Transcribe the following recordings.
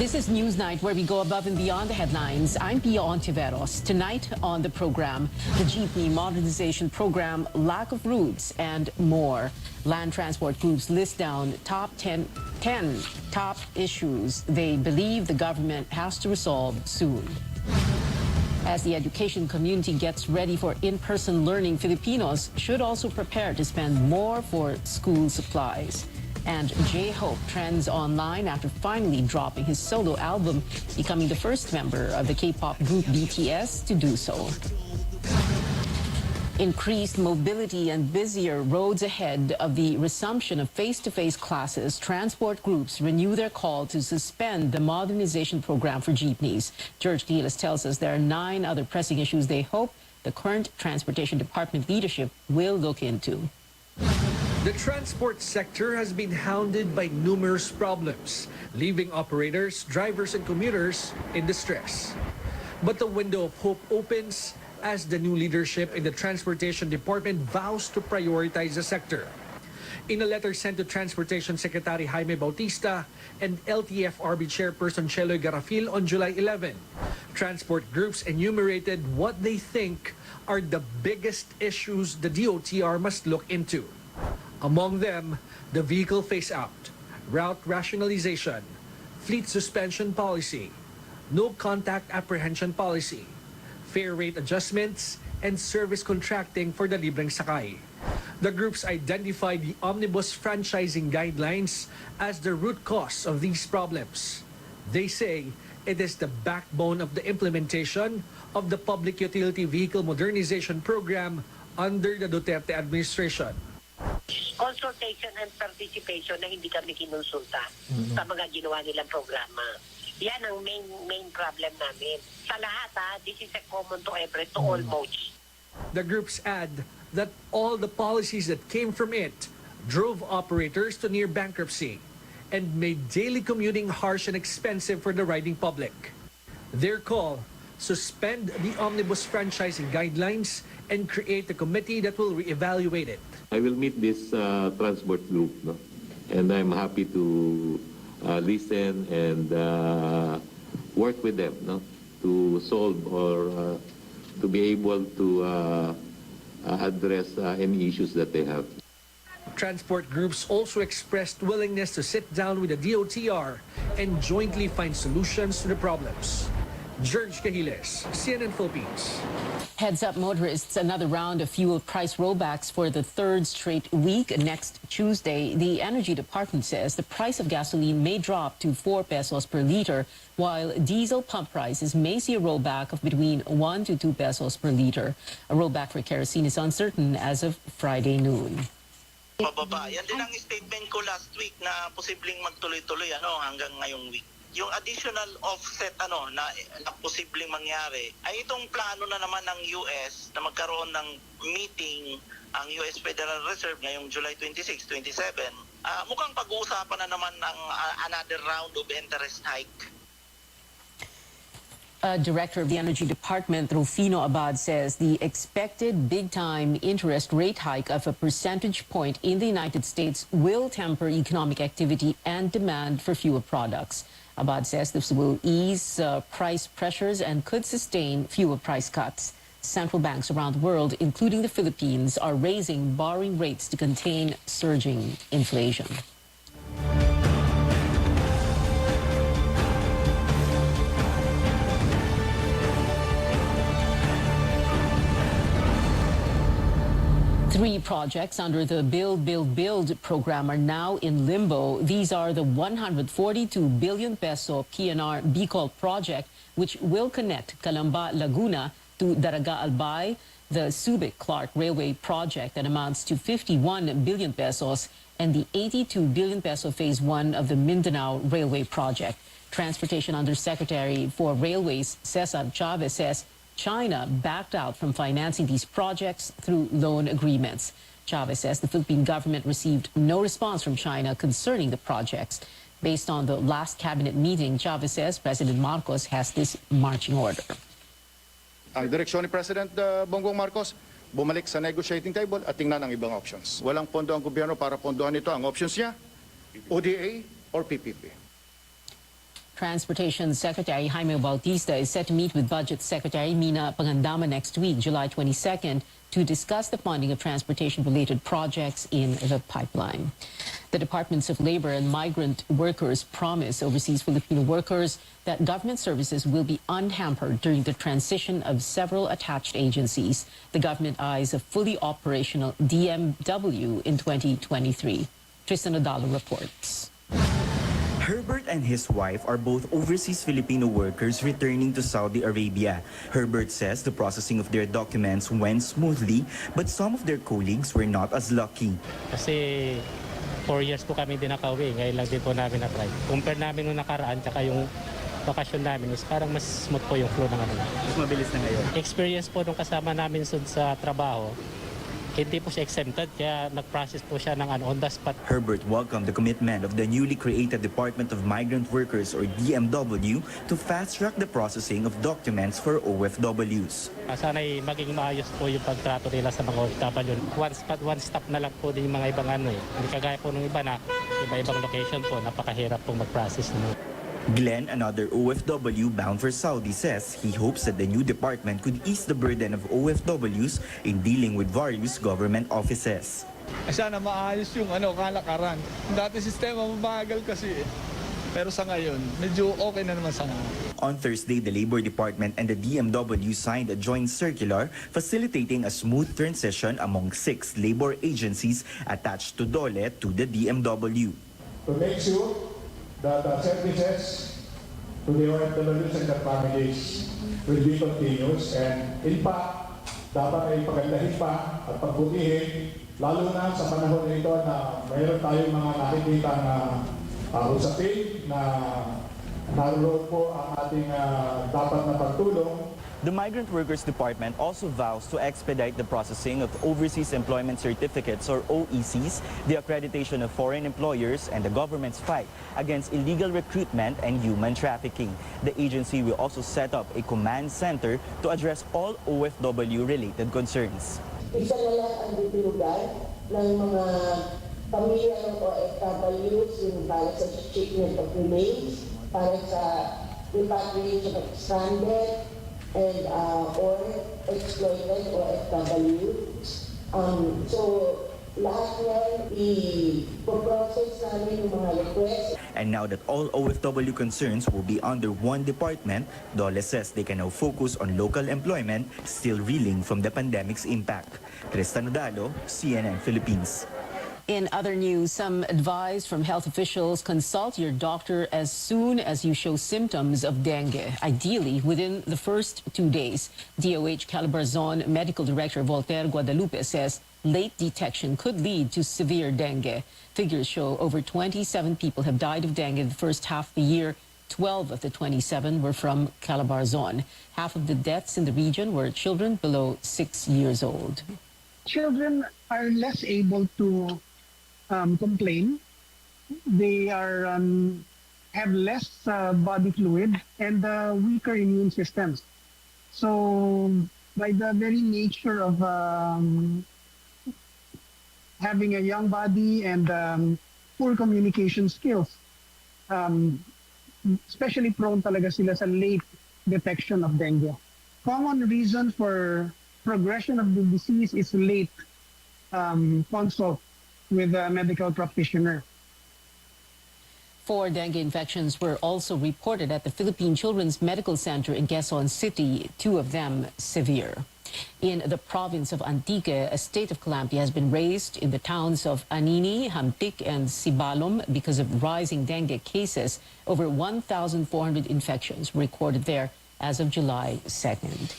This is Newsnight, where we go above and beyond the headlines. I'm Pia Ontiveros. Tonight on the program, the jeepney modernization program, lack of routes, and more. Land transport groups list down top 10 top issues they believe the government has to resolve soon. As the education community gets ready for in-person learning, Filipinos should also prepare to spend more for school supplies. And J-Hope trends online after finally dropping his solo album, becoming the first member of the K-pop group BTS to do so. Increased mobility and busier roads ahead of the resumption of face-to-face classes, transport groups renew their call to suspend the modernization program for jeepneys. George Giles tells us there are 9 other pressing issues they hope the current Transportation Department leadership will look into. The transport sector has been hounded by numerous problems, leaving operators, drivers, and commuters in distress. But the window of hope opens as the new leadership in the Transportation Department vows to prioritize the sector. In a letter sent to Transportation Secretary Jaime Bautista and LTFRB Chairperson Cheloy Garafil on July 11, transport groups enumerated what they think are the biggest issues the DOTR must look into. Among them, the vehicle phase-out, route rationalization, fleet suspension policy, no-contact apprehension policy, fare rate adjustments, and service contracting for the libreng sakay. The groups identified the omnibus franchising guidelines as the root cause of these problems. They say it is the backbone of the implementation of the Public Utility Vehicle Modernization Program under the Duterte administration. Consultation and participation na hindi kami kinonsulta sa mga ginawa nilang programa. Yan ang main problem namin. Sa lahat this is a common to all modes. The groups add that all the policies that came from it drove operators to near bankruptcy and made daily commuting harsh and expensive for the riding public. Their call: suspend the omnibus franchising guidelines and create a committee that will reevaluate it. I will meet this transport group, no? And I'm happy to listen and work with them, no? To solve or to be able to address any issues that they have. Transport groups also expressed willingness to sit down with the DOTR and jointly find solutions to the problems. George Giles, CNN Philippines. Heads up, motorists, another round of fuel price rollbacks for the 3rd straight week next Tuesday. The Energy Department says the price of gasoline may drop to 4 pesos per liter, while diesel pump prices may see a rollback of between 1 to 2 pesos per liter. A rollback for kerosene is uncertain as of Friday noon. Pababa. Yan din ang statement ko last week na posibleng magtuloy-tuloy hanggang ngayong week. Yung additional offset na posibleng mangyari ay itong plano na naman ng US na magkaroon ng meeting ang US Federal Reserve ngayong July 26, 27. Mukhang pag-uusapan na naman ng another round of interest hike. Director of the Energy Department, Rufino Abad, says the expected big-time interest rate hike of a percentage point in the United States will temper economic activity and demand for fuel products. Abad says this will ease price pressures and could sustain fuel price cuts. Central banks around the world, including the Philippines, are raising borrowing rates to contain surging inflation. Three projects under the Build, Build, Build program are now in limbo. These are the 142 billion peso PNR Bicol project, which will connect Calamba, Laguna to Daraga Albay, the Subic-Clark Railway project that amounts to 51 billion pesos, and the 82 billion peso Phase 1 of the Mindanao Railway project. Transportation Undersecretary for Railways, Cesar Chavez, says China backed out from financing these projects through loan agreements. Chavez says the Philippine government received no response from China concerning the projects. Based on the last cabinet meeting, Chavez says President Marcos has this marching order. Ang direksyon ni President Bongbong Marcos, bumalik sa negotiating table at tingnan ang ibang options. Walang pondo ang gobyerno para pondohan ito. Ang options niya, ODA or PPP. Transportation Secretary Jaime Bautista is set to meet with Budget Secretary Mina Pangandama next week, July 22nd, to discuss the funding of transportation-related projects in the pipeline. The Departments of Labor and Migrant Workers promise overseas Filipino workers that government services will be unhampered during the transition of several attached agencies. The government eyes a fully operational DMW in 2023. Tristan Odalo reports. Herbert and his wife are both overseas Filipino workers returning to Saudi Arabia. Herbert says the processing of their documents went smoothly, but some of their colleagues were not as lucky. Kasi 4 years po kami din nakauwi, ngayon lang din po namin na-try. Compare namin nung nakaraan, tsaka yung bakasyon namin is parang mas smooth po yung flow ng ano. Mas mabilis na ngayon. Experience po nung kasama namin sa trabaho, hindi po siya exempted, kaya nag-process po siya ng on the spot. Herbert welcomed the commitment of the newly created Department of Migrant Workers or DMW to fast-track the processing of documents for OFWs. Sana'y maging maayos po yung pagtrato nila sa mga OFW. One stop na lang po din yung mga ibang Hindi kagaya po ng iba na iba-ibang location po, napakahirap po mag-process. Glenn, another OFW bound for Saudi, says he hopes that the new department could ease the burden of OFWs in dealing with various government offices. Sana maayos yung kalakaran. Dati sistema mabagal kasi. Pero sa ngayon, medyo okay na naman sana. On Thursday, the Labor Department and the DMW signed a joint circular facilitating a smooth transition among 6 labor agencies attached to DOLE to the DMW. To make sure that services to the OFWs and their families will be continuous, and in fact, dapat ay pagandahin pa at pagbutihin, lalo na sa panahon na ito na mayroon tayong mga nakikita na usapin na naroon po ang ating dapat na pagtulong. The Migrant Workers Department also vows to expedite the processing of Overseas Employment Certificates or OECs, the accreditation of foreign employers, and the government's fight against illegal recruitment and human trafficking. The agency will also set up a command center to address all OFW-related concerns. Isa na lang ang ditulugan ng mga pamilya ng OFWs yung para sa shipment of remains, para sa repatriation of stranded and or exploited OFW. So lahat yan i-process namin yung mga requests. And now that all OFW concerns will be under one department, DOLE says they can now focus on local employment, still reeling from the pandemic's impact. Tristan Odalo, CNN Philippines. In other news, some advice from health officials: consult your doctor as soon as you show symptoms of dengue, ideally within the first 2 days. DOH Calabarzon Medical Director Voltaire Guadalupe says late detection could lead to severe dengue. Figures show over 27 people have died of dengue in the first half of the year. 12 of the 27 were from Calabarzon. Half of the deaths in the region were children below 6 years old. Children are less able to complain. They are have less body fluid and weaker immune systems. So by the very nature of having a young body and poor communication skills, especially prone talaga sila sa late detection of dengue. Common reason for progression of the disease is late consult with a medical practitioner. 4 dengue infections were also reported at the Philippine Children's Medical Center in Quezon City, 2 of them severe. In the province of Antique, a state of calamity has been raised in the towns of Anini, Hamtik, and Sibalom because of rising dengue cases. Over 1,400 infections were recorded there as of July 2nd.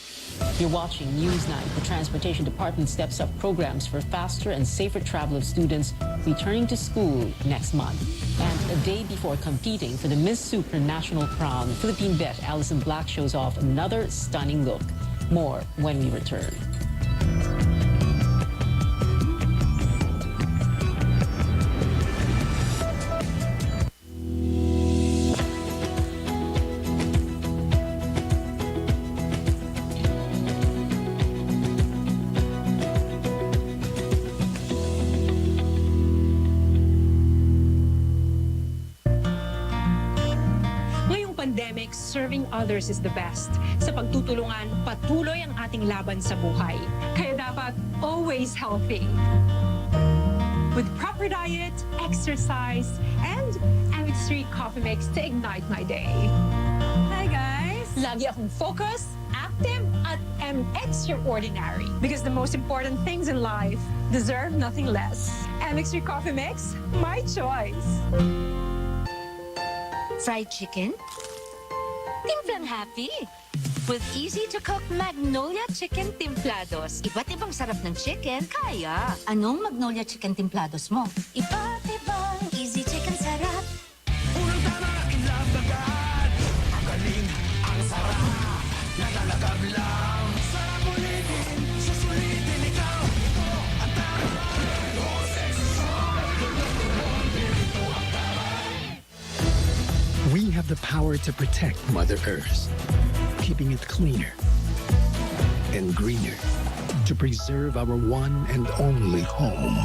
You're watching News 9. The Transportation Department steps up programs for faster and safer travel of students returning to school next month. And a day before competing for the Miss Supranational crown, Philippine vet Alison Black shows off another stunning look. More when we return. serving others is the best. Sa pagtutulungan, patuloy ang ating laban sa buhay. Kaya dapat always healthy. With proper diet, exercise, and MX3 coffee mix to ignite my day. Hi guys! Lagi akong focused, active, at extraordinary. Because the most important things in life deserve nothing less. MX3 coffee mix, my choice. Fried chicken? Timplang happy! With easy-to-cook Magnolia Chicken Timplados. Iba't ibang sarap ng chicken, kaya. Anong Magnolia Chicken Timplados mo? Iba't ibang easy chicken sarap. Unang tama, ilabagan. Ang galing, ang sarap. Nagalagab lang. Sarap ulitin, susulitin ikaw. Ito ang tama. We have the power to protect Mother Earth, keeping it cleaner and greener, to preserve our one and only home.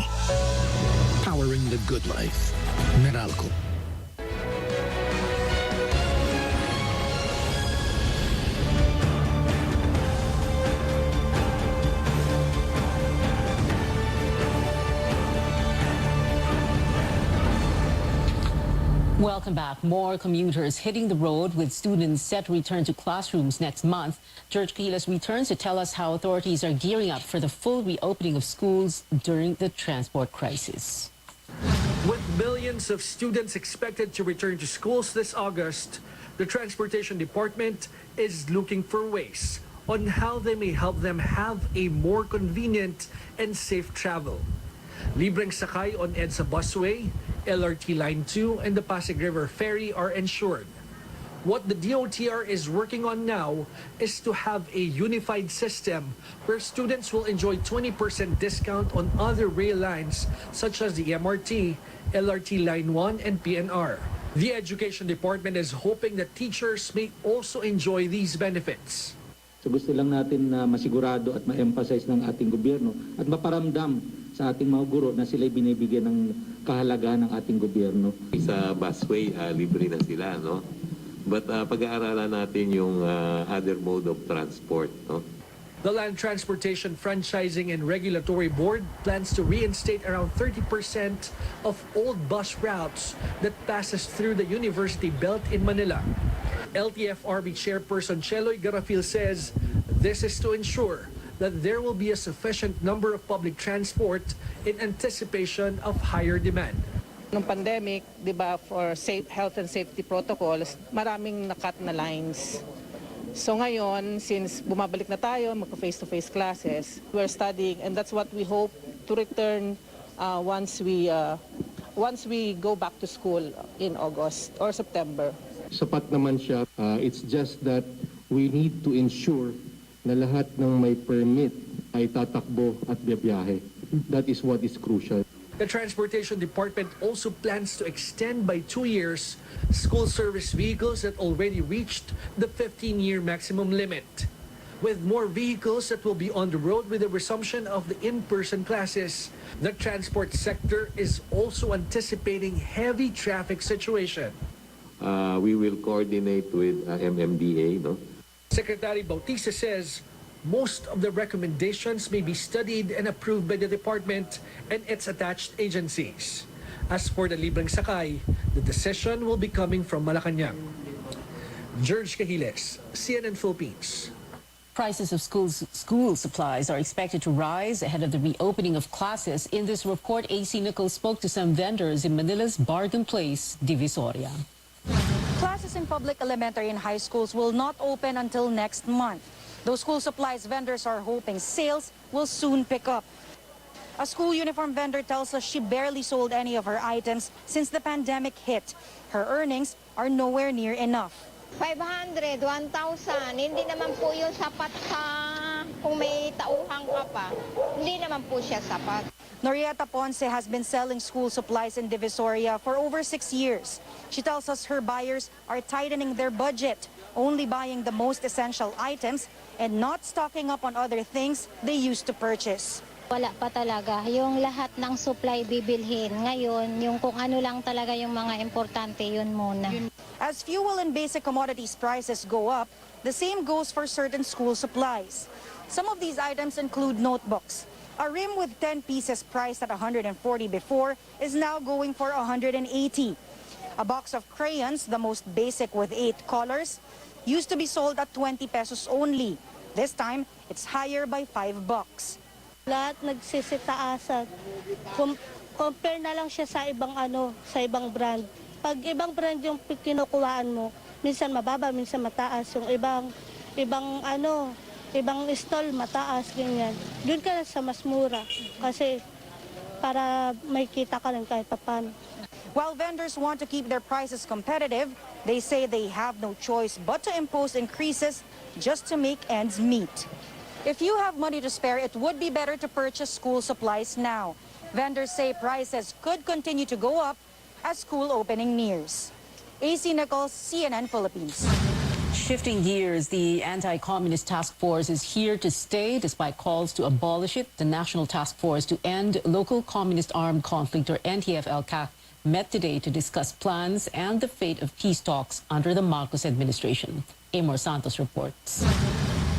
Powering the good life. Meralco. Welcome back. More commuters hitting the road with students set to return to classrooms next month. George Quiles returns to tell us how authorities are gearing up for the full reopening of schools during the transport crisis. With millions of students expected to return to schools this August, the Transportation Department is looking for ways on how they may help them have a more convenient and safe travel. Libreng sakay on EDSA busway, LRT Line 2, and the Pasig River Ferry are ensured. What the DOTR is working on now is to have a unified system where students will enjoy 20% discount on other rail lines such as the MRT, LRT Line 1, and PNR. The Education Department is hoping that teachers may also enjoy these benefits. So gusto lang natin na masigurado at ma-emphasize ng ating gobyerno at maparamdam sa ating mga guro na sila'y binibigyan ng kahalagahan ng ating gobyerno. Sa busway, libre na sila, no? But pag-aaralan natin yung other mode of transport, no? The Land Transportation Franchising and Regulatory Board plans to reinstate around 30% of old bus routes that passes through the University Belt in Manila. LTFRB Chairperson Cheloy Garafil says this is to ensure that there will be a sufficient number of public transport in anticipation of higher demand. Nung pandemic, di ba, for health and safety protocols, maraming nakat na lines. So ngayon, since bumabalik na tayo, magka-face-to-face classes, we're studying, and that's what we hope to return once we go back to school in August or September. Sapat naman siya. It's just that we need to ensure na lahat ng may permit ay tatakbo at biyahe. That is what is crucial. The Transportation Department also plans to extend by 2 years school service vehicles that already reached the 15-year maximum limit. With more vehicles that will be on the road with the resumption of the in-person classes, the transport sector is also anticipating heavy traffic situation. We will coordinate with MMDA, no? Secretary Bautista says most of the recommendations may be studied and approved by the department and its attached agencies. As for the libreng sakay, the decision will be coming from Malacanang. George Cahiles, CNN Philippines. Prices of school supplies are expected to rise ahead of the reopening of classes. In this report, AC Nichols spoke to some vendors in Manila's Bargain Place, Divisoria. Classes in public elementary and high schools will not open until next month. Those school supplies vendors are hoping sales will soon pick up. A school uniform vendor tells us she barely sold any of her items since the pandemic hit. Her earnings are nowhere near enough. 500, 1,000, hindi naman po yun sapat sa kung may tauhan ka pa. Hindi naman po siya sapat. Norieta Ponce has been selling school supplies in Divisoria for over 6 years. She tells us her buyers are tightening their budget, only buying the most essential items and not stocking up on other things they used to purchase. Wala pa talaga. Yung lahat ng supply bibilhin. Ngayon, yung kung ano lang talaga yung mga importante, yun muna. As fuel and basic commodities prices go up, the same goes for certain school supplies. Some of these items include notebooks. A rim with 10 pieces priced at 140 before is now going for 180. A box of crayons, the most basic with 8 colors, used to be sold at 20 pesos only. This time, it's higher by $5. Lahat nagsisitaasan. Compare na lang siya sa ibang brand. Pag ibang brand yung kinukuhaan mo, minsan mababa, minsan mataas. Yung ibang stall mataas, ganyan. Doon ka sa mas mura kasi para may kita ka rin kahit paano. While vendors want to keep their prices competitive, they say they have no choice but to impose increases just to make ends meet. If you have money to spare, it would be better to purchase school supplies now. Vendors say prices could continue to go up as school opening nears. AC Nichols, CNN Philippines. Shifting gears, the Anti-Communist Task Force is here to stay despite calls to abolish it. The National Task Force to End Local Communist Armed Conflict, or NTF-LCAC, met today to discuss plans and the fate of peace talks under the Marcos administration. Amor Santos reports.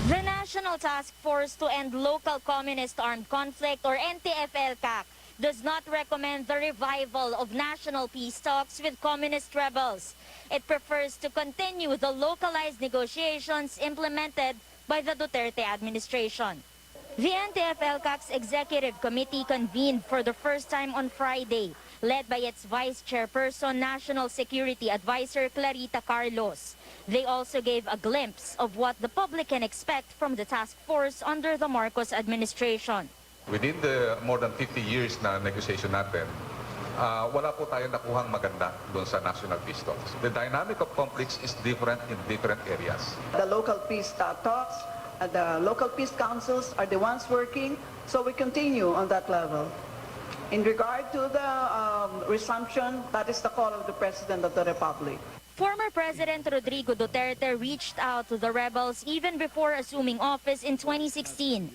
The National Task Force to End Local Communist Armed Conflict, or NTF-LCAC, does not recommend the revival of national peace talks with communist rebels. It prefers to continue the localized negotiations implemented by the Duterte administration. The NTF-LCAC's executive committee convened for the first time on Friday, led by its vice chairperson, National Security Advisor Clarita Carlos. They also gave a glimpse of what the public can expect from the task force under the Marcos administration. Within the more than 50 years na negotiation natin, wala po tayong nakuhang maganda doon sa national peace talks. The dynamic of conflicts is different in different areas. The local peace talks, the local peace councils are the ones working, so we continue on that level. In regard to the resumption, that is the call of the President of the Republic. Former President Rodrigo Duterte reached out to the rebels even before assuming office in 2016.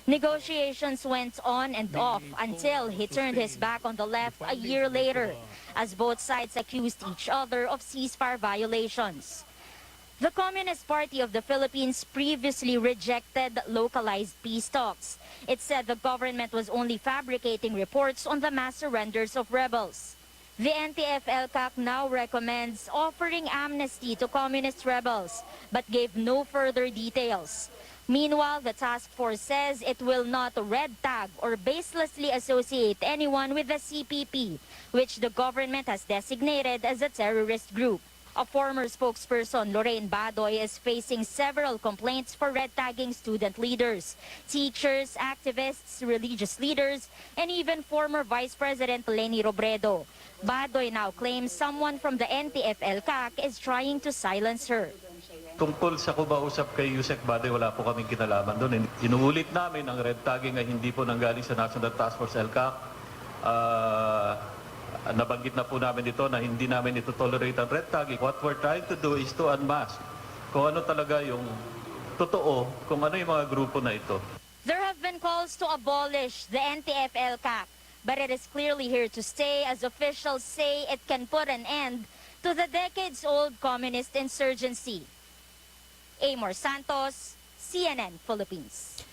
Negotiations went on and off until he turned his back on the left a year later, as both sides accused each other of ceasefire violations. The Communist Party of the Philippines previously rejected localized peace talks. It said the government was only fabricating reports on the mass surrenders of rebels. The NTF-LCAC now recommends offering amnesty to communist rebels, but gave no further details. Meanwhile, the task force says it will not red tag or baselessly associate anyone with the CPP, which the government has designated as a terrorist group. A former spokesperson, Lorraine Badoy, is facing several complaints for red tagging student leaders, teachers, activists, religious leaders, and even former Vice President Leni Robredo. Badoy now claims someone from the NTF-LCAC is trying to silence her. Tungkol sa kumausap kay Yusek Badoy, wala po kaming kinalaman doon. Inuulit namin ang red tagging ay hindi po nanggaling sa National Task Force LCAC. Nabanggit na po namin ito na hindi namin ito tolerate ang red tagging. What we're trying to do is to unmask kung ano talaga yung totoo, kung ano yung mga grupo na ito. There have been calls to abolish the NTF-LCAC, but it is clearly here to stay as officials say it can put an end to the decades-old communist insurgency. Amor Santos, CNN Philippines.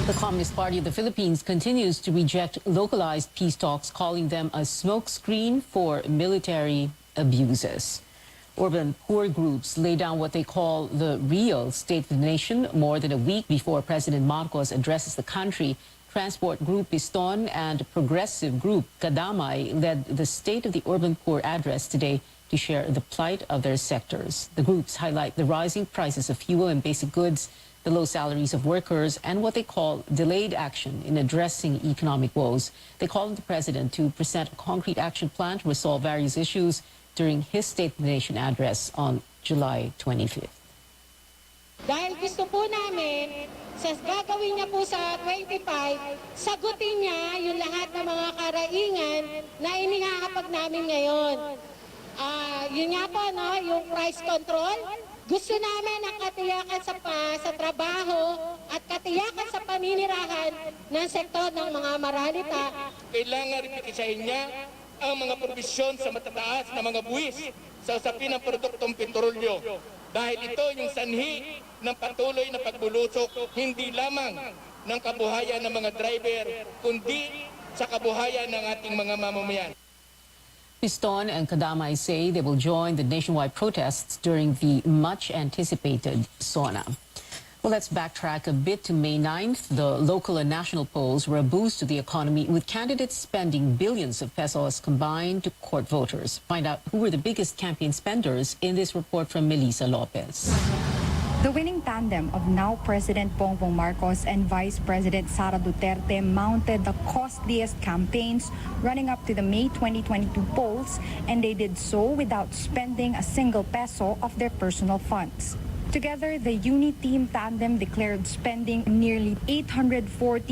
The Communist Party of the Philippines continues to reject localized peace talks, calling them a smokescreen for military abuses. Urban poor groups lay down what they call the real state of the nation more than a week before President Marcos addresses the country. Transport Group Piston and Progressive Group Kadamay led the State of the Urban Poor address today to share the plight of their sectors. The groups highlight the rising prices of fuel and basic goods, the low salaries of workers, and what they call delayed action in addressing economic woes. They call on the President to present a concrete action plan to resolve various issues during his State of the Nation address on July 25th. Dahil gusto po namin, sa gagawin niya po sa 25, sagutin niya yung lahat ng mga karaingan na inihahapag namin ngayon. Yun nga po, no, yung price control. Gusto namin ang katiyakan sa trabaho at katiyakan sa paninirahan ng sektor ng mga maralita. Kailangan rin isahin niya ang mga probisyon sa matataas na mga buwis sa usapin ng produktong petrolyo. Dahil ito yung sanhi ng patuloy na pagbulusok hindi lamang ng kabuhayan ng mga driver, kundi sa kabuhayan ng ating mga mamamayan. Piston and Kadamay say they will join the nationwide protests during the much-anticipated SONA. Well, let's backtrack a bit to May 9th. The local and national polls were a boost to the economy, with candidates spending billions of pesos combined to court voters. Find out who were the biggest campaign spenders in this report from Melissa Lopez. The winning tandem of now President Bongbong Marcos and Vice President Sara Duterte mounted the costliest campaigns running up to the May 2022 polls, and they did so without spending a single peso of their personal funds. Together, the uni-team tandem declared spending nearly 840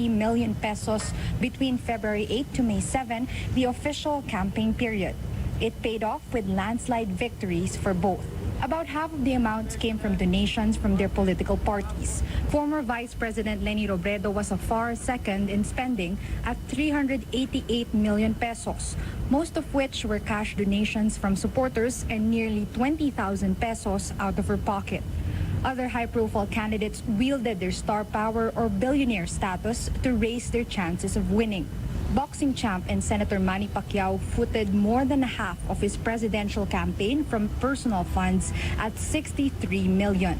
million pesos between February 8 to May 7, the official campaign period. It paid off with landslide victories for both. About half of the amounts came from donations from their political parties. Former Vice President Leni Robredo was a far second in spending at 388 million pesos, most of which were cash donations from supporters and nearly 20,000 pesos out of her pocket. Other high-profile candidates wielded their star power or billionaire status to raise their chances of winning. Boxing champ and Senator Manny Pacquiao footed more than half of his presidential campaign from personal funds at 63 million.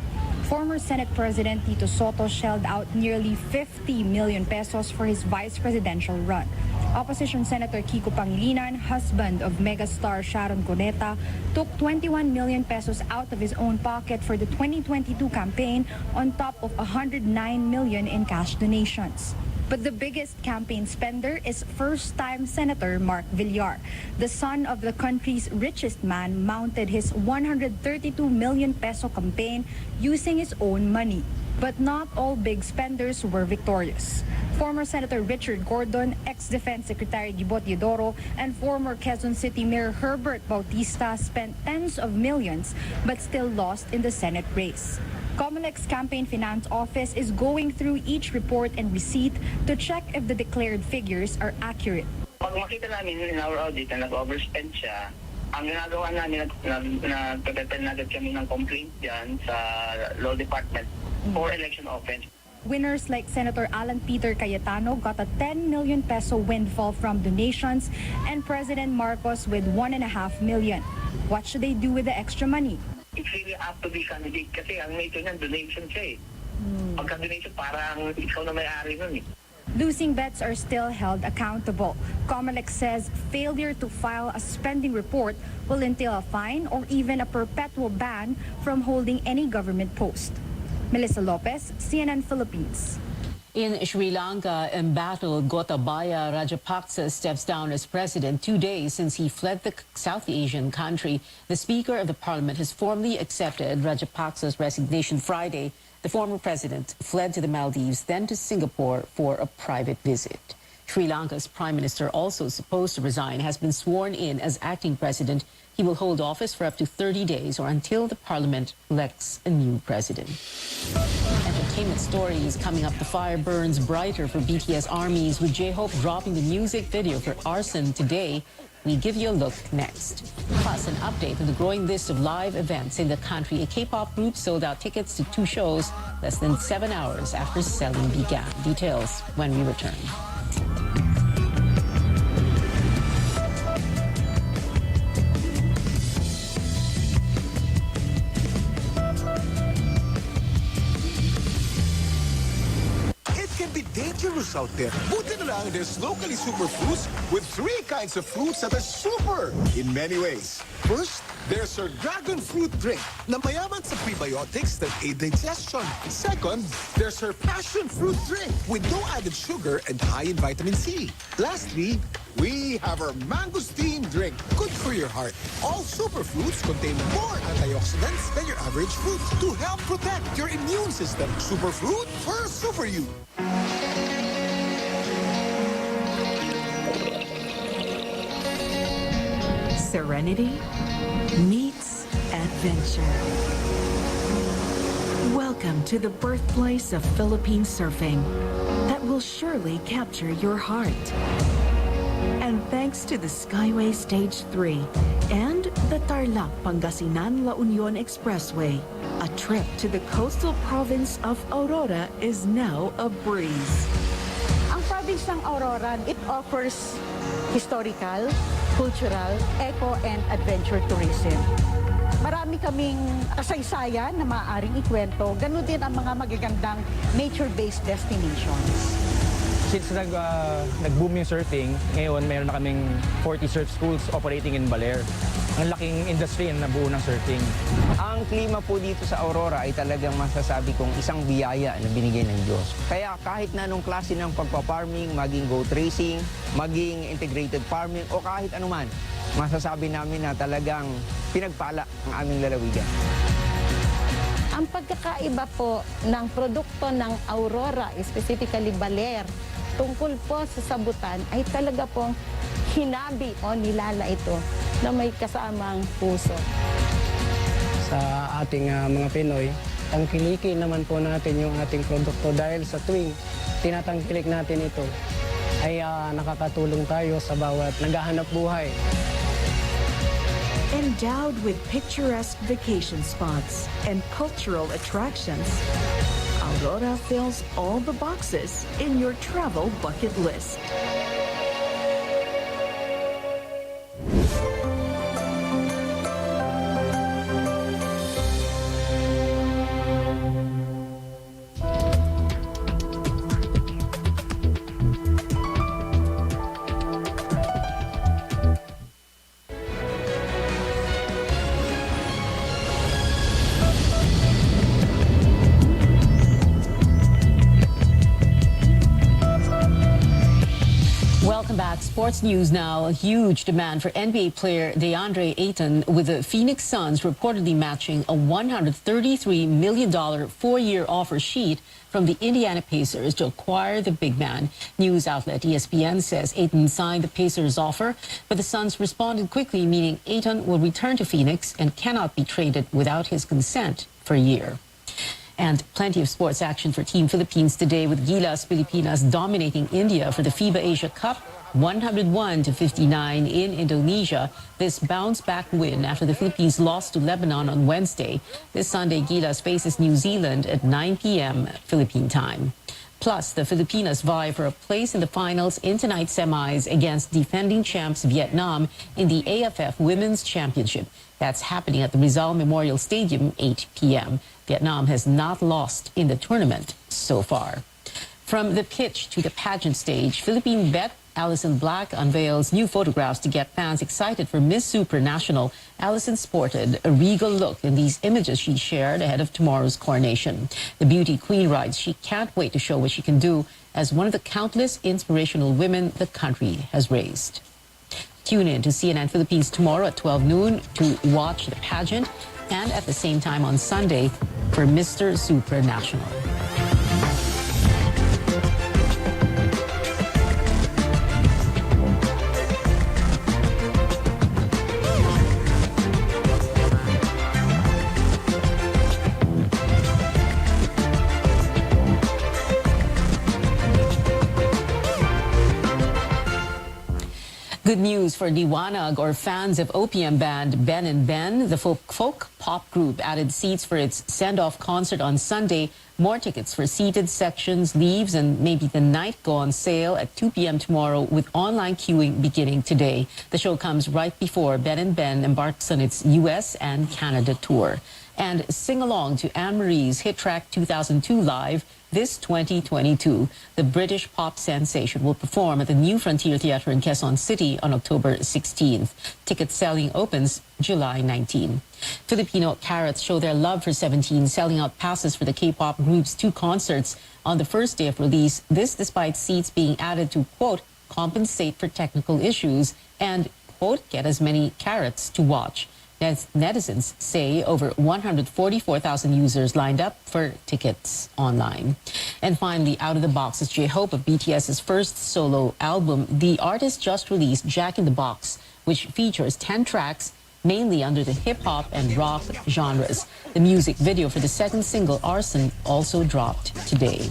Former Senate President Tito Soto shelled out nearly 50 million pesos for his vice presidential run. Opposition Senator Kiko Pangilinan, husband of megastar Sharon Cuneta, took 21 million pesos out of his own pocket for the 2022 campaign on top of 109 million in cash donations. But the biggest campaign spender is first-time Senator Mark Villar. The son of the country's richest man mounted his 132 million peso campaign using his own money. But not all big spenders were victorious. Former Senator Richard Gordon, ex-Defense Secretary Gibot Yodoro, and former Quezon City Mayor Herbert Bautista spent tens of millions but still lost in the Senate race. COMELEC's Campaign Finance Office is going through each report and receipt to check if the declared figures are accurate. Pag makita namin in our audit na nag-overspend siya, ang ginagawa namin, nagpapel agad kami ng complaint dyan sa Law Department for election offense. Winners like Senator Alan Peter Cayetano got a 10 million peso windfall from donations, and President Marcos with 1.5 million. What should they do with the extra money? It's really up to the candidate kasi ang nature niyan donation siya eh. Pagka-donation parang ikaw na may-ari nun eh. Losing bets are still held accountable. COMELEC says failure to file a spending report will entail a fine or even a perpetual ban from holding any government post. Melissa Lopez, CNN Philippines. In Sri Lanka, embattled Gotabaya Rajapaksa steps down as president 2 days since he fled the South Asian country. The Speaker of the Parliament has formally accepted Rajapaksa's resignation Friday. The former president fled to the Maldives, then to Singapore for a private visit. Sri Lanka's Prime Minister, also supposed to resign, has been sworn in as acting president. He will hold office for up to 30 days or until the parliament elects a new president. Entertainment stories coming up. The fire burns brighter for BTS ARMYs, with J-Hope dropping the music video for Arson today. We give you a look next. Plus, an update on the growing list of live events in the country. A K-pop group sold out tickets to 2 shows less than 7 hours after selling began. Details when we return. Dangerous out there. Buti na lang, there's locally superfoods with 3 kinds of fruits that are super in many ways. First, there's our dragon fruit drink na mayaman sa prebiotics that aid digestion. Second, there's our passion fruit drink with no added sugar and high in vitamin C. Lastly, we have our mangosteen drink, good for your heart. All superfruits contain more antioxidants than your average fruit to help protect your immune system. Superfruit for super you. Serenity meets adventure. Welcome to the birthplace of Philippine surfing that will surely capture your heart. And thanks to the Skyway Stage 3 and the Tarlac Pangasinan La Union Expressway, a trip to the coastal province of Aurora is now a breeze. Ang province ng Aurora, it offers historical, cultural, eco, and adventure tourism. Marami kaming kasaysayan na maaaring ikwento, ganun din ang mga magagandang nature-based destinations. Since nag-boom yung surfing, ngayon mayroon na kaming 40 surf schools operating in Baler. Ang laking industry na nabuo ng surfing. Ang klima po dito sa Aurora ay talagang masasabi kong isang biyaya na binigay ng Diyos. Kaya kahit na anong klase ng pagpa-farming, maging goat racing, maging integrated farming o kahit anuman, masasabi namin na talagang pinagpala ang aming lalawigan. Ang pagkakaiba po ng produkto ng Aurora, specifically Baler, tungkol po sa sabutan ay talaga pong hinabi o nilala ito na may kasamang puso. Sa ating mga Pinoy, tangkilikin naman po natin yung ating produkto dahil sa tuwing tinatangkilik natin ito ay nakakatulong tayo sa bawat naghahanap buhay. Endowed with picturesque vacation spots and cultural attractions, Aurora fills all the boxes in your travel bucket list. Welcome back. Sports news now. A huge demand for NBA player DeAndre Ayton, with the Phoenix Suns reportedly matching a $133 million four-year offer sheet from the Indiana Pacers to acquire the big man. News outlet ESPN says Ayton signed the Pacers' offer, but the Suns responded quickly, meaning Ayton will return to Phoenix and cannot be traded without his consent for a year. And plenty of sports action for Team Philippines today, with Gilas Pilipinas dominating India for the FIBA Asia Cup, 101-59 in Indonesia. This bounce-back win after the Philippines lost to Lebanon on Wednesday. This Sunday, Gilas faces New Zealand at 9 p.m. Philippine time. Plus, the Filipinas vie for a place in the finals in tonight's semis against defending champs Vietnam in the AFF Women's Championship. That's happening at the Rizal Memorial Stadium, 8 p.m. Vietnam has not lost in the tournament so far. From the pitch to the pageant stage, Philippine vet Alison Black unveils new photographs to get fans excited for Miss Supranational. Alison sported a regal look in these images she shared ahead of tomorrow's coronation. The beauty queen writes she can't wait to show what she can do as one of the countless inspirational women the country has raised. Tune in to CNN Philippines tomorrow at 12 noon to watch the pageant, and at the same time on Sunday for Mr. Supranational. Good news for Diwanag, or fans of OPM band Ben and Ben. The folk pop group added seats for its send-off concert on Sunday. More tickets for seated sections, leaves, and maybe the night go on sale at 2 p.m. tomorrow, with online queuing beginning today. The show comes right before Ben and Ben embarks on its U.S. and Canada tour. And sing along to Anne-Marie's hit track 2002 live this 2022. The British pop sensation will perform at the New Frontier Theatre in Quezon City on October 16th. Ticket selling opens July 19. Filipino Carrots show their love for 17, selling out passes for the K-pop group's 2 concerts on the first day of release. This despite seats being added to, quote, compensate for technical issues and, quote, get as many carrots to watch. Netizens say over 144,000 users lined up for tickets online. And finally, out of the box is J-Hope of BTS's first solo album. The artist just released Jack in the Box, which features 10 tracks, mainly under the hip-hop and rock genres. The music video for the second single, Arson, also dropped today.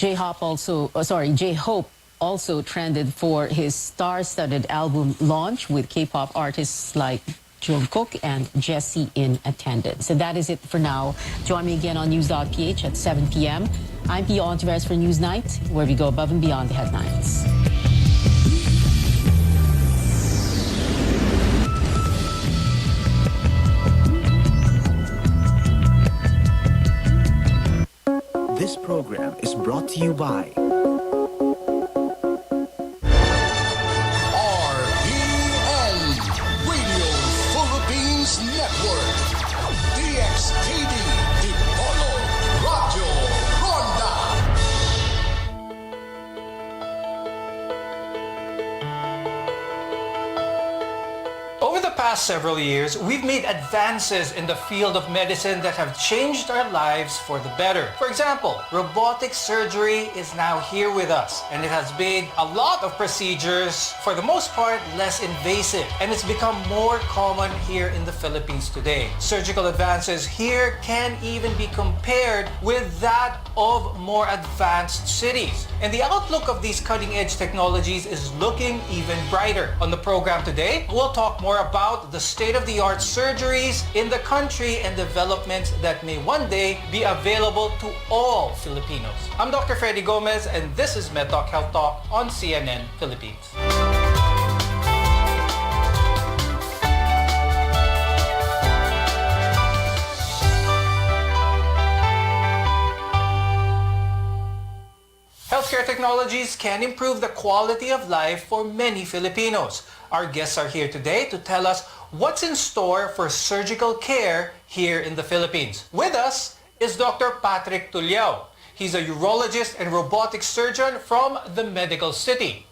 J-Hope also trended for his star-studded album launch with K-pop artists like Jungkook and Jessie in attendance. And that is it for now. Join me again on News.ph at 7 p.m. I'm Pia Ontiveros for Newsnight, where we go above and beyond the headlines. This program is brought to you by RPN Radio Philippines Network. DXTV, Dipolo, Radio Ronda. Over the past several years, we've made advances in the field of medicine that have changed our lives for the better. For example, robotic surgery is now here with us, and it has made a lot of procedures, for the most part, less invasive, and it's become more common here in the Philippines today. Surgical advances here can even be compared with that of more advanced cities. And the outlook of these cutting-edge technologies is looking even brighter. On the program today, we'll talk more about the state-of-the-art surgeries in the country and developments that may one day be available to all Filipinos. I'm Dr. Freddy Gomez, and this is MedTalk Health Talk on CNN Philippines. Healthcare technologies can improve the quality of life for many Filipinos. Our guests are here today to tell us what's in store for surgical care here in the Philippines. With us is Dr. Patrick Tuliao. He's a urologist and robotic surgeon from the Medical City.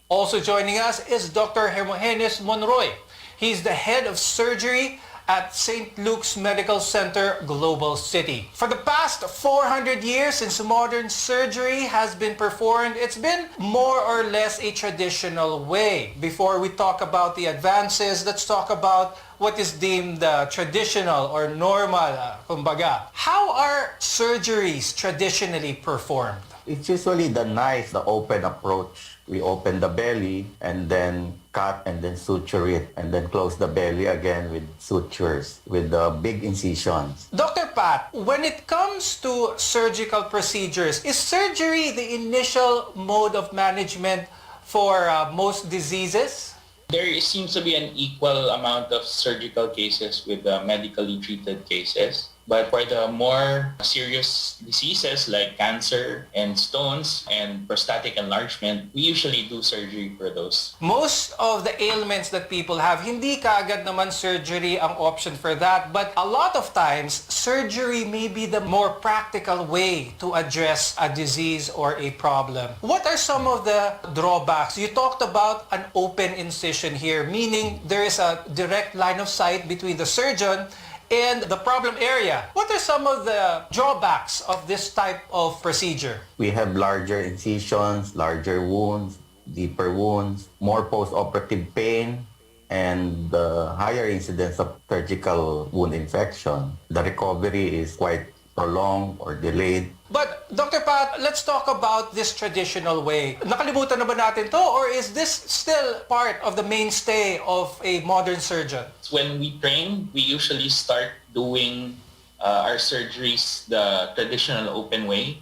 Also joining us is Dr. Hermogenes Monroy. He's the head of surgery at St. Luke's Medical Center, Global City. For the past 400 years, since modern surgery has been performed, it's been more or less a traditional way. Before we talk about the advances, let's talk about what is deemed traditional or normal, kumbaga. How are surgeries traditionally performed? It's usually the open approach. We open the belly and then cut and then suture it and then close the belly again with sutures, with big incisions. Dr. Pat, when it comes to surgical procedures, is surgery the initial mode of management for most diseases? There seems to be an equal amount of surgical cases with medically treated cases. But for the more serious diseases like cancer and stones and prostatic enlargement, we usually do surgery for those. Most of the ailments that people have, hindi kaagad naman surgery ang option for that. But a lot of times, surgery may be the more practical way to address a disease or a problem. What are some of the drawbacks? You talked about an open incision here, meaning there is a direct line of sight between the surgeon and the problem area. What are some of the drawbacks of this type of procedure? We have larger incisions, larger wounds, deeper wounds, more post-operative pain, and higher incidence of surgical wound infection. The recovery is quite prolonged or delayed. But Dr. Pat, let's talk about this traditional way. Nakalimutan na ba natin to, or is this still part of the mainstay of a modern surgeon? When we train, we usually start doing our surgeries the traditional open way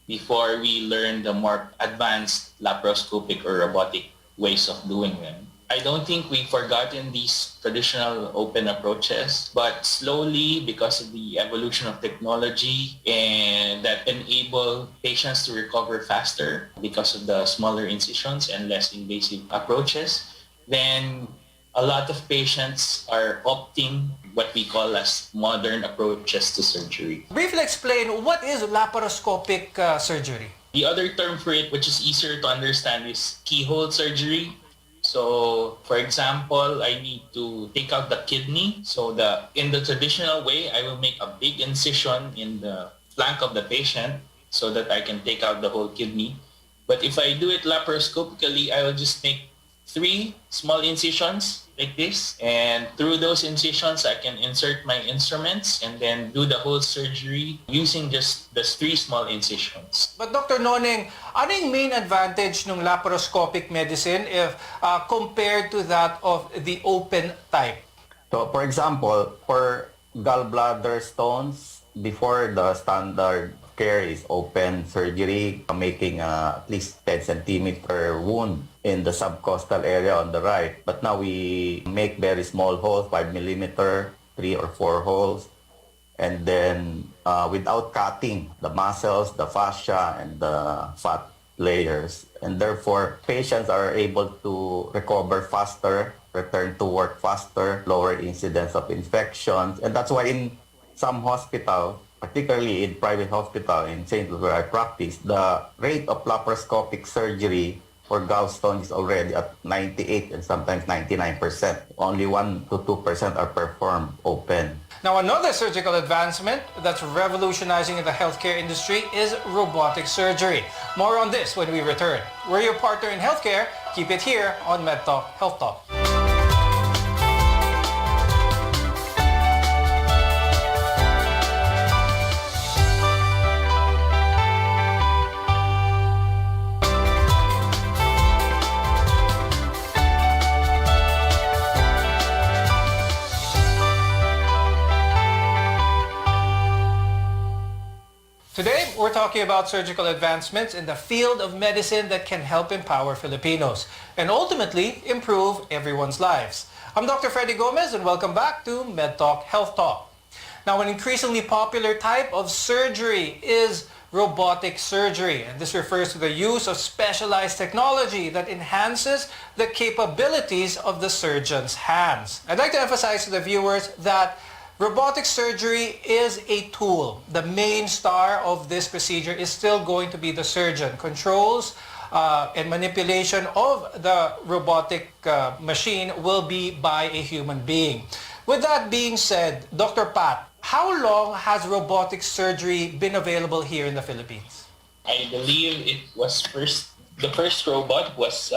before we learn the more advanced laparoscopic or robotic ways of doing them. I don't think we've forgotten these traditional open approaches, but slowly, because of the evolution of technology and that enable patients to recover faster because of the smaller incisions and less invasive approaches, then a lot of patients are opting what we call as modern approaches to surgery. Briefly explain, what is laparoscopic surgery? The other term for it, which is easier to understand, is keyhole surgery. So, for example, I need to take out the kidney. So in the traditional way, I will make a big incision in the flank of the patient so that I can take out the whole kidney. But if I do it laparoscopically, I will just make 3 small incisions like this, and through those incisions I can insert my instruments and then do the whole surgery using just the 3 small incisions. But Dr. Noneng, ano yung main advantage ng laparoscopic medicine if compared to that of the open type? So for example, for gallbladder stones, before the standard care is open surgery, making at least 10 centimeter wound in the subcostal area on the right. But now we make very small holes, 5 millimeter, 3 or 4 holes, and then without cutting the muscles, the fascia, and the fat layers. And therefore, patients are able to recover faster, return to work faster, lower incidence of infections. And that's why in some hospitals, particularly in private hospital in St. Louis where I practice, the rate of laparoscopic surgery for gallstones is already at 98 and sometimes 99%. Only 1 to 2% are performed open. Now, another surgical advancement that's revolutionizing in the healthcare industry is robotic surgery. More on this when we return. We're your partner in healthcare. Keep it here on MedTalk Health Talk. Today, we're talking about surgical advancements in the field of medicine that can help empower Filipinos and ultimately improve everyone's lives. I'm Dr. Freddy Gomez and welcome back to MedTalk Health Talk. Now, an increasingly popular type of surgery is robotic surgery, and this refers to the use of specialized technology that enhances the capabilities of the surgeon's hands. I'd like to emphasize to the viewers that robotic surgery is a tool. The main star of this procedure is still going to be the surgeon. Controls and manipulation of the robotic machine will be by a human being. With that being said, Dr. Pat, how long has robotic surgery been available here in the Philippines? I believe it was the first robot was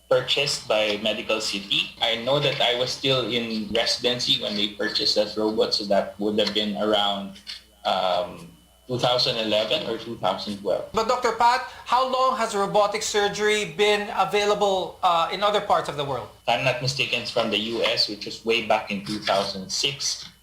purchased by Medical City. I know that I was still in residency when they purchased that robot, so that would have been around 2011 or 2012. But Dr. Pat, how long has robotic surgery been available in other parts of the world? If I'm not mistaken, it's from the US, which was way back in 2006.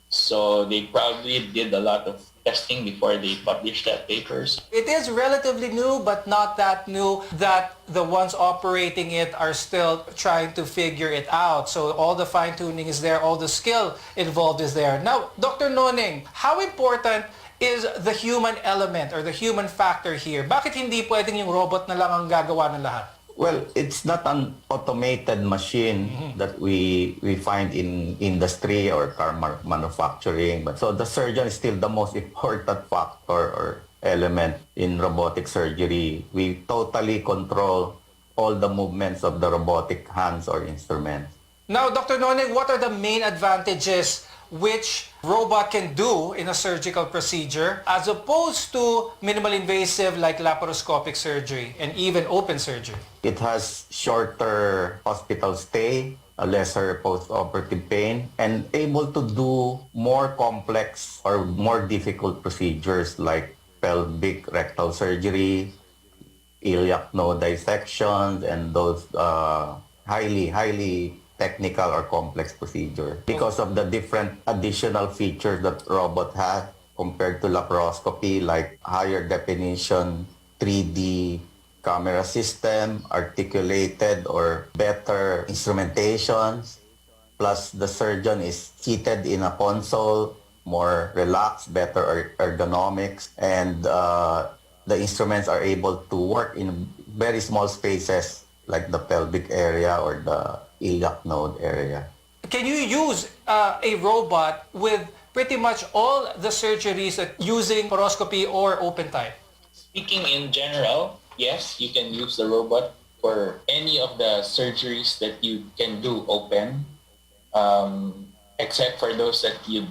So they probably did a lot of testing before they published that papers. It is relatively new, but not that new that the ones operating it are still trying to figure it out. So all the fine-tuning is there, all the skill involved is there. Now, Dr. Noneng, how important is the human element or the human factor here? Bakit hindi pwedeng yung robot na lang ang gagawa ng lahat? Well, it's not an automated machine that we find in industry or car manufacturing. But so the surgeon is still the most important factor or element in robotic surgery. We totally control all the movements of the robotic hands or instruments. Now, Dr. Noneng, what are the main advantages which robot can do in a surgical procedure as opposed to minimal invasive like laparoscopic surgery and even open surgery? It has shorter hospital stay, a lesser post-operative pain, and able to do more complex or more difficult procedures like pelvic rectal surgery, iliac node dissections, and those highly technical or complex procedure because of the different additional features that robot has compared to laparoscopy, like higher definition 3D camera system, articulated or better instrumentations, plus the surgeon is seated in a console, more relaxed, better ergonomics, and the instruments are able to work in very small spaces like the pelvic area or the iliac node area. Can you use a robot with pretty much all the surgeries using laparoscopy or open type? Speaking in general, yes, you can use the robot for any of the surgeries that you can do open, except for those that you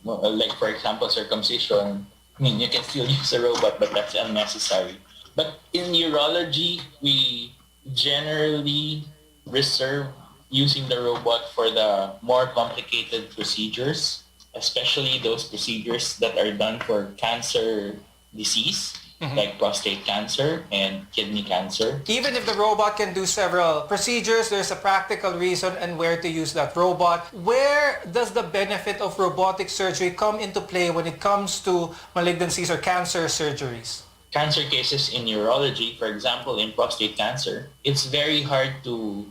like, for example, circumcision. I mean, you can still use a robot, but that's unnecessary. But in urology, we generally reserve using the robot for the more complicated procedures, especially those procedures that are done for cancer disease, like prostate cancer and kidney cancer. Even if the robot can do several procedures, there's a practical reason and where to use that robot. Where does the benefit of robotic surgery come into play when it comes to malignancies or cancer surgeries? Cancer cases in urology, for example, in prostate cancer, it's very hard to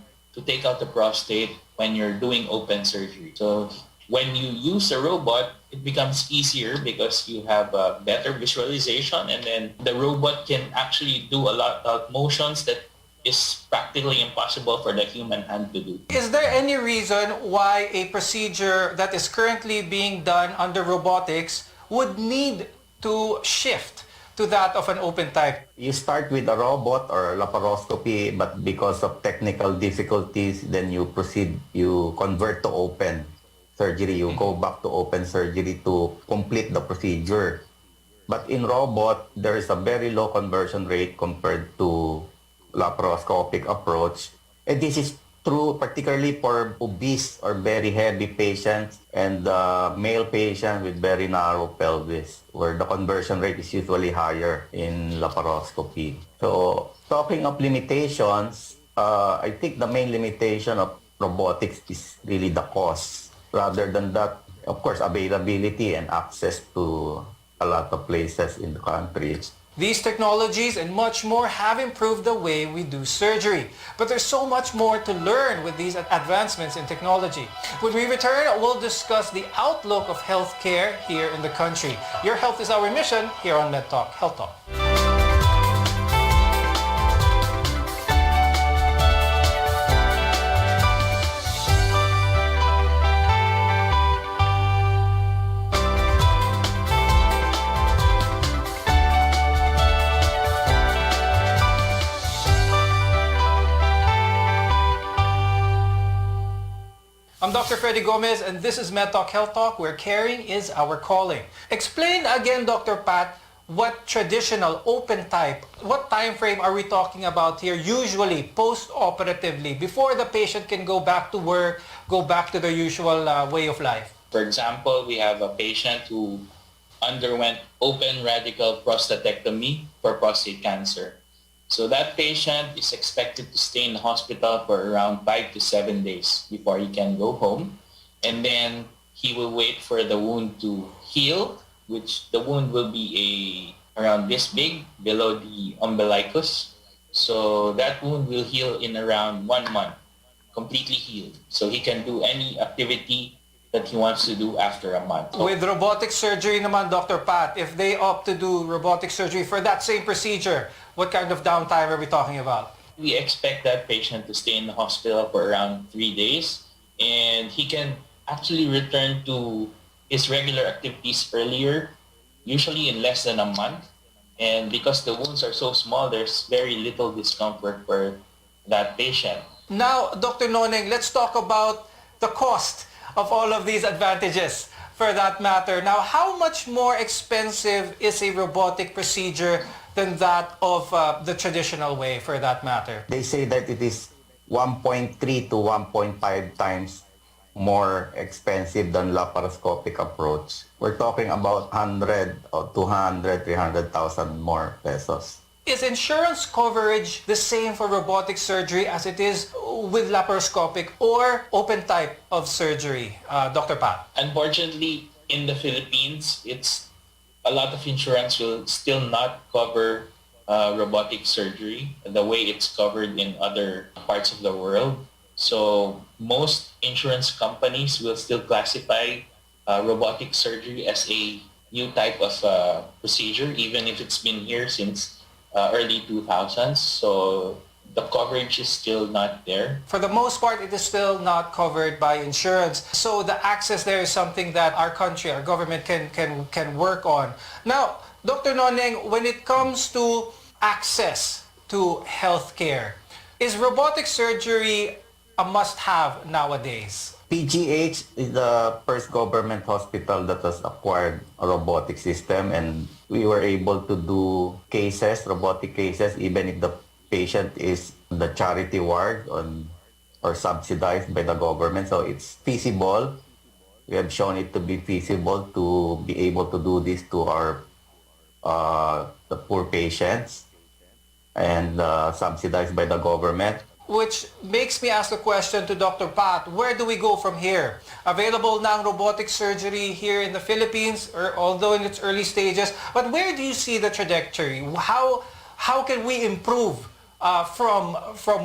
take out the prostate when you're doing open surgery. So when you use a robot, it becomes easier because you have a better visualization, and then the robot can actually do a lot of motions that is practically impossible for the human hand to do. Is there any reason why a procedure that is currently being done under robotics would need to shift to that of an open type? You start with a robot or laparoscopy, but because of technical difficulties, then you convert to open surgery. You go back to open surgery to complete the procedure. But in robot, there is a very low conversion rate compared to laparoscopic approach. And this is true particularly for obese or very heavy patients and male patients with very narrow pelvis, where the conversion rate is usually higher in laparoscopy. So talking of limitations, I think the main limitation of robotics is really the cost. Rather than that, of course, availability and access to a lot of places in the country. These technologies and much more have improved the way we do surgery. But there's so much more to learn with these advancements in technology. When we return, we'll discuss the outlook of healthcare here in the country. Your health is our mission here on MedTalk Health Talk. I'm Dr. Freddy Gomez, and this is MedTalk Health Talk, where caring is our calling. Explain again, Dr. Pat, what traditional open type, what time frame are we talking about here, usually post-operatively, before the patient can go back to work, go back to their usual way of life? For example, we have a patient who underwent open radical prostatectomy for prostate cancer. So that patient is expected to stay in the hospital for around 5 to 7 days before he can go home. And then he will wait for the wound to heal, which the wound will be around this big below the umbilicus. So that wound will heal in around 1 month, completely healed. So he can do any activity that he wants to do after a month. With robotic surgery naman, Dr. Pat, if they opt to do robotic surgery for that same procedure, what kind of downtime are we talking about? We expect that patient to stay in the hospital for around 3 days, and he can actually return to his regular activities earlier, usually in less than a month. And because the wounds are so small, there's very little discomfort for that patient. Now, Dr. Noneng, let's talk about the cost of all of these advantages for that matter. Now, how much more expensive is a robotic procedure than that of the traditional way for that matter? They say that it is 1.3 to 1.5 times more expensive than laparoscopic approach. We're talking about 100 or 200, 300,000 more pesos. Is insurance coverage the same for robotic surgery as it is with laparoscopic or open type of surgery, Dr. Pat? Unfortunately, in the Philippines, a lot of insurance will still not cover robotic surgery the way it's covered in other parts of the world. So most insurance companies will still classify robotic surgery as a new type of procedure, even if it's been here since early 2000s. So the coverage is still not there. For the most part, it is still not covered by insurance. So the access there is something that our country, our government can work on. Now, Dr. Noneng, when it comes to access to healthcare, is robotic surgery a must-have nowadays? PGH is the first government hospital that has acquired a robotic system, and we were able to do robotic cases, even if the patient is in the charity ward on or subsidized by the government. So it's feasible. We have shown it to be feasible to be able to do this to our the poor patients and subsidized by the government. Which makes me ask a question to Dr. Pat. Where do we go from here? Available na ang robotic surgery here in the Philippines, or although in its early stages, but where do you see the trajectory? How can we improve from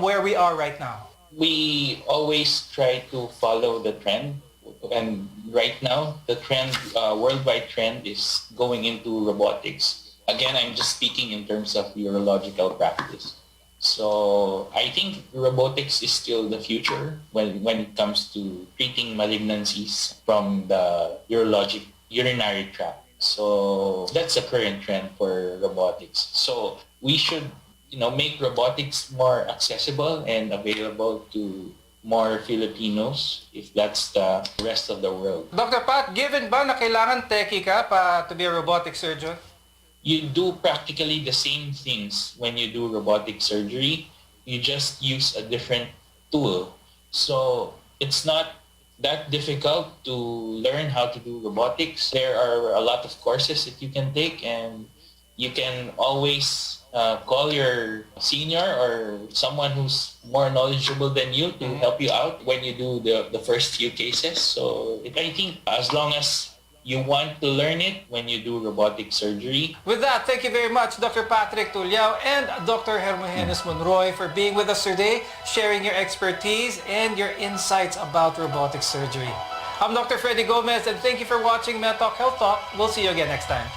where we are right now? We always try to follow the trend, and right now the trend, worldwide trend, is going into robotics. Again, I'm just speaking in terms of urological practice. So I think robotics is still the future when it comes to treating malignancies from the urinary tract. So that's the current trend for robotics. So we should, make robotics more accessible and available to more Filipinos, if that's the rest of the world. Dr. Pat, given ba na kailangan techie ka to be a robotic surgeon? You do practically the same things when you do robotic surgery. You just use a different tool. So it's not that difficult to learn how to do robotics. There are a lot of courses that you can take, and you can always call your senior or someone who's more knowledgeable than you to help you out when you do the first few cases. So I think as long as you want to learn it when you do robotic surgery. With that, thank you very much, Dr. Patrick Tuliao and Dr. Hermogenes Monroy, for being with us today, sharing your expertise and your insights about robotic surgery. I'm Dr. Freddy Gomez, and thank you for watching MedTalk Health Talk. We'll see you again next time.